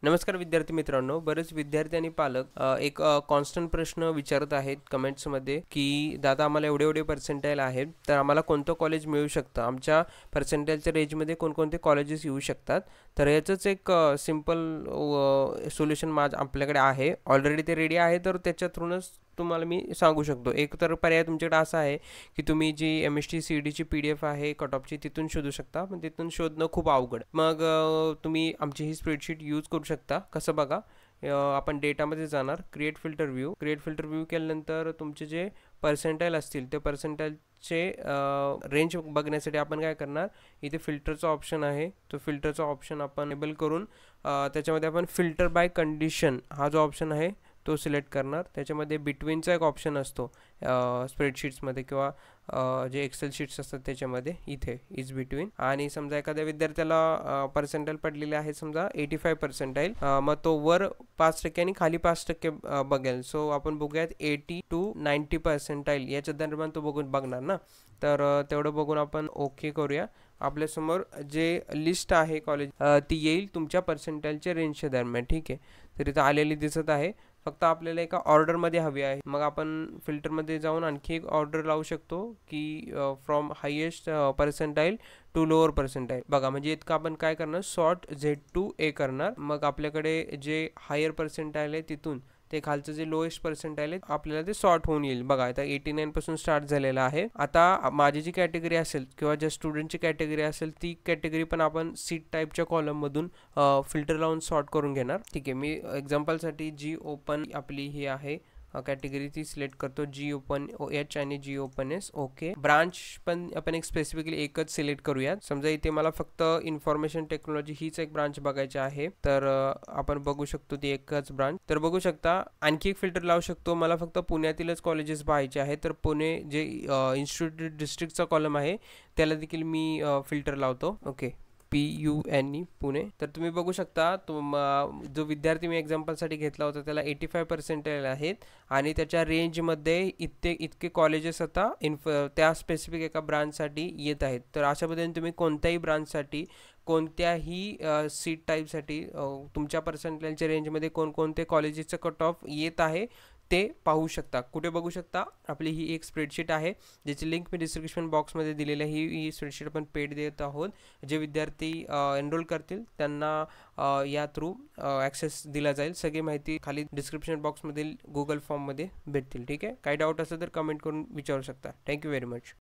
नमस्कार विद्यार्थी मित्रांनो, बरेच विद्यार्थी आणि पालक एक कॉन्स्टंट प्रश्न विचारत आहेत कमेंट्समध्ये की दादा आम्हाला एवढे एवढे पर्सेंटाईल आहेत, तर आम्हाला कोणतं कॉलेज मिळू शकतं, आमच्या पर्सेंटाईलच्या रेंजमध्ये कोणकोणते कॉलेजेस येऊ शकतात. तर याचंच एक सिम्पल सोल्युशन आपल्याकडे आहे, ऑलरेडी ते रेडी आहे. तर त्याच्या थ्रूनच तुम्हाला मी सांगू शकतो. एक तर पर्याय तुमच्याकडे असा आहे की तुम्ही जी MST CETची PDF आहे कट ऑफची, तिथून शोधू शकता, पण तिथून शोधणं खूप अवघड. मग तुम्ही आमची ही स्प्रेडशीट यूज करू शकता. कसं बघा, आपण डेटामध्ये जाणार, क्रिएट फिल्टर व्ह्यू केल्यानंतर तुमचे जे पर्सेंटाईल असतील ते पर्सेंटाईलचे रेंज बघण्यासाठी आपण काय करणार, इथे फिल्टरचा ऑप्शन आहे, तो फिल्टरचा ऑप्शन आपण एबल करून त्याच्यामध्ये आपण फिल्टर बाय कंडिशन हा जो ऑप्शन आहे तो सिलेक्ट करणार. त्याच्यामध्ये बिटवीनचा एक ऑप्शन असतो स्प्रेडशीट्समध्ये किंवा जे एक्सेल शीट्स असतात त्याच्यामध्ये, इथे इज बिटवीन. आणि समजा एखाद्या विद्यार्थ्याला पर्सेंटाईल पडलेले आहे समजा 85 पर्सेंटाईल, मग तो वर 5% आणि खाली 5% बघेल. सो आपण बघूयात 80 to 90 पर्सेंटाईल याच्या दरम्यान तो बघणार ना. तर तेवढं बघून आपण ओके करूया. आपल्यासमोर जे लिस्ट आहे कॉलेज ती येईल तुमच्या पर्सेंटाईलच्या रेंजच्या दरम्यान. ठीक आहे, तर इथं आलेली दिसत आहे. फक्त आपल्याला एका ऑर्डरमध्ये हवी आहे. मग आपण फिल्टरमध्ये जाऊन आणखी एक ऑर्डर लावू शकतो की from highest percentile to lower percentile. बघा, म्हणजे इतकं आपण काय करणार, सॉर्ट Z to A करणार. मग आपल्याकडे जे हायर पर्सेंटाईल आहे तिथून ते खालचं जे लोएस्ट पर्सेंटाईल आहे आपल्याला ते सॉर्ट होऊन येईल. बघा, आता 89 पासून स्टार्ट झालेला आहे. आता माझी जी कॅटेगरी असेल किंवा ज्या स्टुडंटची कॅटेगरी असेल ती कॅटेगरी पण आपण सीट टाईपच्या कॉलममधून फिल्टर लावून सॉर्ट करून घेणार. ठीक आहे, मी एक्झाम्पलसाठी जी ओपन आपली ही आहे कॅटेगरी ती सिलेक्ट करतो, GOpenH आणि GOpenS. ओके, ब्रांच पण आपण एक स्पेसिफिकली एकच सिलेक्ट करूयात. समजा इथे मला फक्त इन्फॉर्मेशन टेक्नॉलॉजी हीच एक ब्रांच बघायची आहे, तर आपण बघू शकतो ती एकच ब्रांच. तर बघू शकता आणखी एक फिल्टर लावू शकतो. मला फक्त पुण्यातीलच कॉलेजेस पाहायचे आहे, तर पुणे जे इन्स्टिट्यूट डिस्ट्रिक्टचा कॉलम आहे त्याला देखील मी फिल्टर लावतो. Okay, PUNE Pune. तर तुम्ही बघू शकता जो विद्यार्थी मी एक्झाम्पलसाठी घेतला होता त्याला 85 पर्सेंटाईल आहेत आणि त्याच्या रेंजमध्ये इतके कॉलेजेस आता त्या स्पेसिफिक एका ब्रांचसाठी येत आहेत. तर अशा पद्धतीने तुम्ही कोणत्याही ब्रांचसाठी कोणत्याही सीट टाईपसाठी तुमच्या पर्सेंटाईलच्या रेंजमध्ये कोणकोणते कॉलेजेसचं कट ऑफ येत आहे ते पाहू शकता. कुठे बघू शकता, आपली ही एक स्प्रेडशीट आहे ज्याची लिंक मी डिस्क्रिप्शन बॉक्समध्ये दिलेली आहे. ही स्प्रेडशीट आपण पेड देत आहोत. जे विद्यार्थी एनरोल करतील त्यांना या थ्रू ॲक्सेस दिला जाईल. सगळी माहिती खाली डिस्क्रिप्शन बॉक्समधील गुगल फॉर्ममध्ये भेटतील. ठीक आहे, काही डाऊट असेल तर कमेंट करून विचारू शकता. Thank you very much.